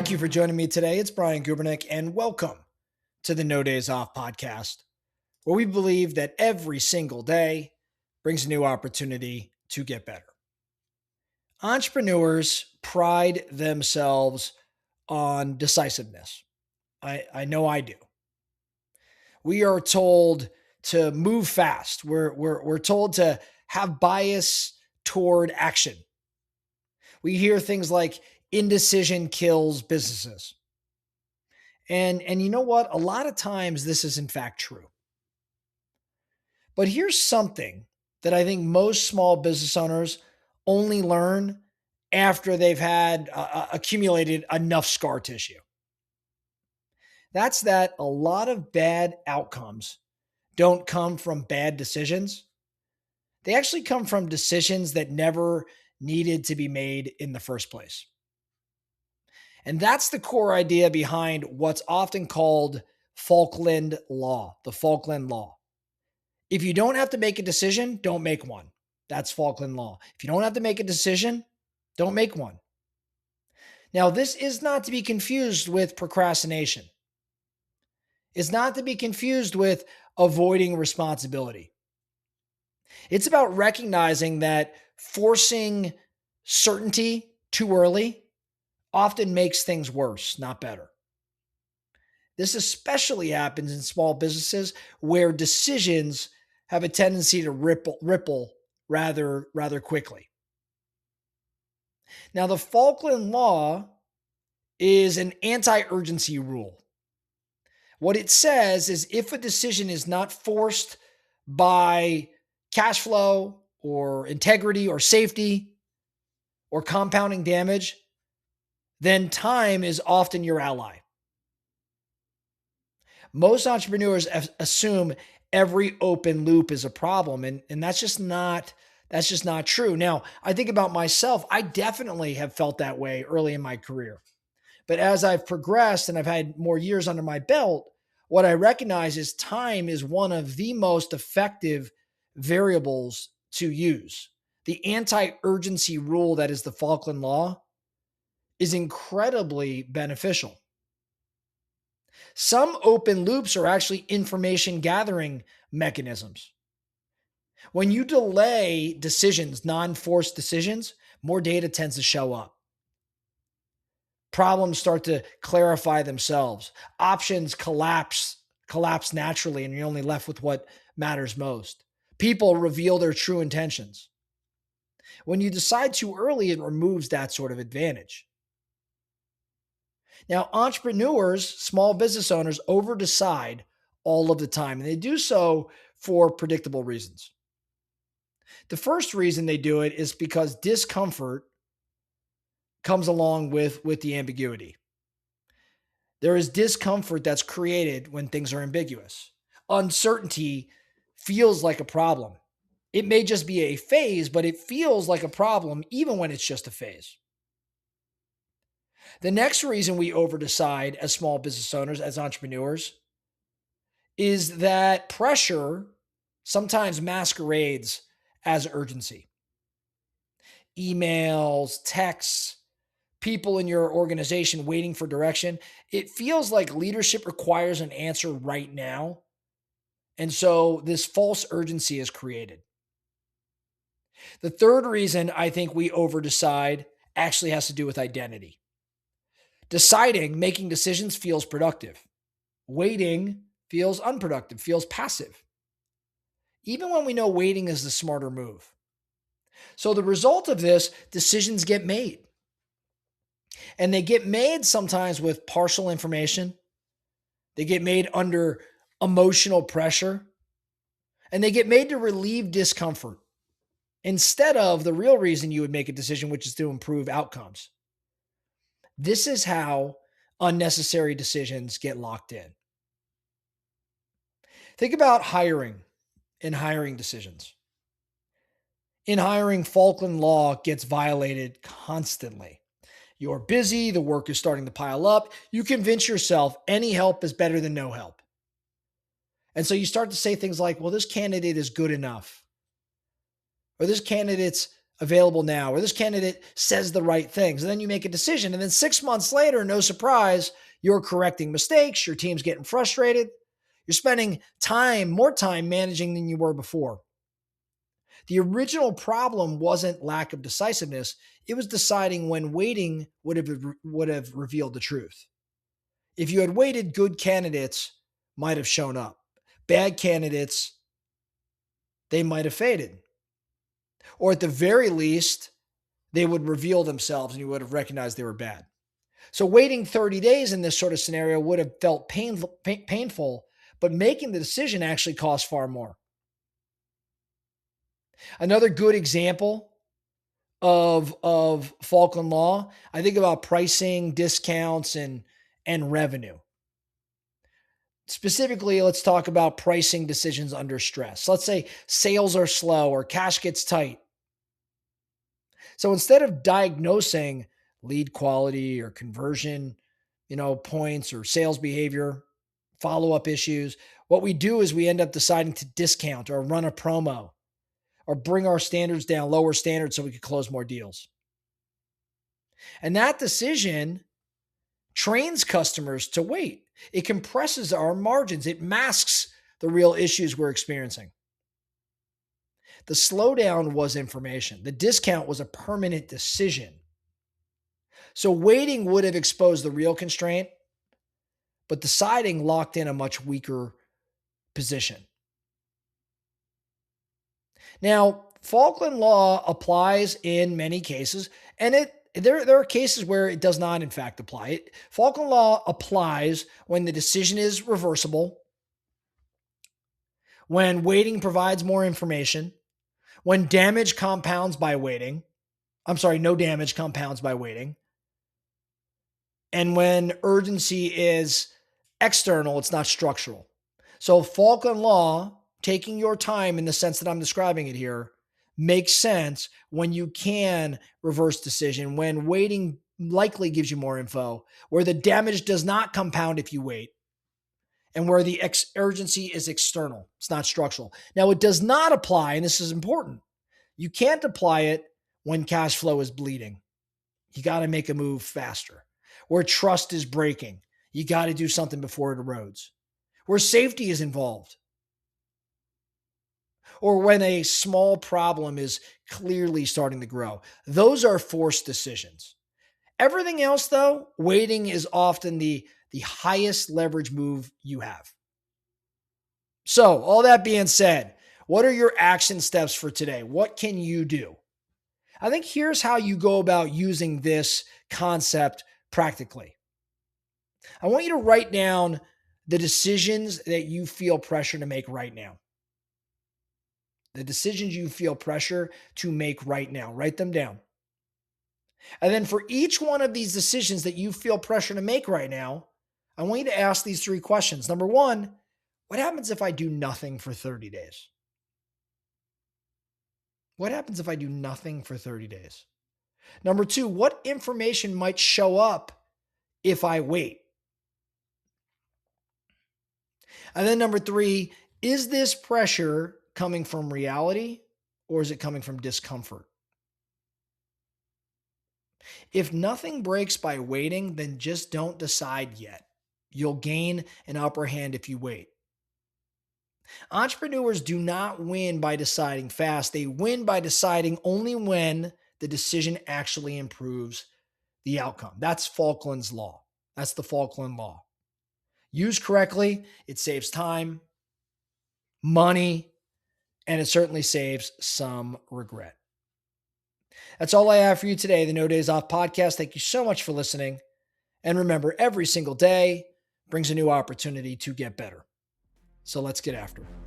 Thank you for joining me today. It's Brian Gubernick, and welcome to the No Days Off podcast, where we believe that every single day brings a new opportunity to get better. Entrepreneurs pride themselves on decisiveness. I know I do. We are told to move fast. We're told to have bias toward action. We hear things like indecision kills businesses. And you know what? A lot of times this is in fact true. But here's something that I think most small business owners only learn after they've had accumulated enough scar tissue. That's that a lot of bad outcomes don't come from bad decisions. They actually come from decisions that never needed to be made in the first place. And that's the core idea behind what's often called Falkland Law, the Falkland Law. If you don't have to make a decision, don't make one. That's Falkland Law. If you don't have to make a decision, don't make one. Now, this is not to be confused with procrastination. It's not to be confused with avoiding responsibility. It's about recognizing that forcing certainty too early often makes things worse, not better. This especially happens in small businesses where decisions have a tendency to ripple rather quickly. Now, the Falkland Law is an anti-urgency rule. What it says is if a decision is not forced by cash flow or integrity or safety or compounding damage, then time is often your ally. Most entrepreneurs assume every open loop is a problem, and that's just not true. Now, I think about myself, I definitely have felt that way early in my career. But as I've progressed and I've had more years under my belt, what I recognize is time is one of the most effective variables to use. The anti-urgency rule that is the Falkland Law is incredibly beneficial. Some open loops are actually information gathering mechanisms. When you delay decisions, non-forced decisions, more data tends to show up. Problems start to clarify themselves. Options collapse naturally, and you're only left with what matters most. People reveal their true intentions. When you decide too early, it removes that sort of advantage. Now, entrepreneurs, small business owners, over-decide all of the time, and they do so for predictable reasons. The first reason they do it is because discomfort comes along with the ambiguity. There is discomfort that's created when things are ambiguous. Uncertainty feels like a problem. It may just be a phase, but it feels like a problem even when it's just a phase. The next reason we over-decide as small business owners, as entrepreneurs, is that pressure sometimes masquerades as urgency. Emails, texts, people in your organization waiting for direction. It feels like leadership requires an answer right now. And so this false urgency is created. The third reason I think we over-decide actually has to do with identity. Making decisions feels productive. Waiting feels unproductive, feels passive. Even when we know waiting is the smarter move. So the result of this, decisions get made. And they get made sometimes with partial information. They get made under emotional pressure. And they get made to relieve discomfort instead of the real reason you would make a decision, which is to improve outcomes. This is how unnecessary decisions get locked in. Think about hiring and hiring decisions. In hiring, Falkland Law gets violated constantly. You're busy, the work is starting to pile up. You convince yourself any help is better than no help. And so you start to say things like, well, this candidate is good enough, or this candidate's available now, or this candidate says the right things. And then you make a decision. And then 6 months later, no surprise, you're correcting mistakes. Your team's getting frustrated. You're spending more time managing than you were before. The original problem wasn't lack of decisiveness. It was deciding when waiting would have revealed the truth. If you had waited, good candidates might have shown up. Bad candidates, they might have faded. Or at the very least, they would reveal themselves and you would have recognized they were bad. So waiting 30 days in this sort of scenario would have felt painful, but making the decision actually costs far more. Another good example of Falkland Law, I think about pricing, discounts, and revenue. Specifically, let's talk about pricing decisions under stress. Let's say sales are slow or cash gets tight. So instead of diagnosing lead quality or conversion, points or sales behavior, follow-up issues, what we do is we end up deciding to discount or run a promo or bring our standards down, lower standards so we could close more deals. And that decision trains customers to wait. It compresses our margins. It masks the real issues we're experiencing. The slowdown was information. The discount was a permanent decision. So waiting would have exposed the real constraint, but deciding locked in a much weaker position. Now, Falkland Law applies in many cases, and there are cases where it does not, in fact, apply. Falkland Law applies when the decision is reversible, when waiting provides more information, when damage compounds by waiting. No damage compounds by waiting. And when urgency is external, it's not structural. So Falkland Law, taking your time in the sense that I'm describing it here, makes sense when you can reverse decision, when waiting likely gives you more info, where the damage does not compound if you wait, and where the urgency is external. It's not structural. Now, it does not apply, and this is important. You can't apply it when cash flow is bleeding. You got to make a move faster. Where trust is breaking, you got to do something before it erodes. Where safety is involved, or when a small problem is clearly starting to grow. Those are forced decisions. Everything else, though, waiting is often the highest leverage move you have. So, all that being said, what are your action steps for today? What can you do? I think here's how you go about using this concept practically. I want you to write down the decisions that you feel pressure to make right now. The decisions you feel pressure to make right now. Write them down. And then for each one of these decisions that you feel pressure to make right now, I want you to ask these 3 questions. Number 1, what happens if I do nothing for 30 days? What happens if I do nothing for 30 days? Number 2, what information might show up if I wait? And then number 3, is this pressure coming from reality or is it coming from discomfort? If nothing breaks by waiting, then just don't decide yet. You'll gain an upper hand if you wait. Entrepreneurs do not win by deciding fast. They win by deciding only when the decision actually improves the outcome. That's Falkland's Law. That's the Falkland Law. Used correctly, it saves time, money, and it certainly saves some regret. That's all I have for you today, the No Days Off podcast. Thank you so much for listening. And remember, every single day brings a new opportunity to get better. So let's get after it.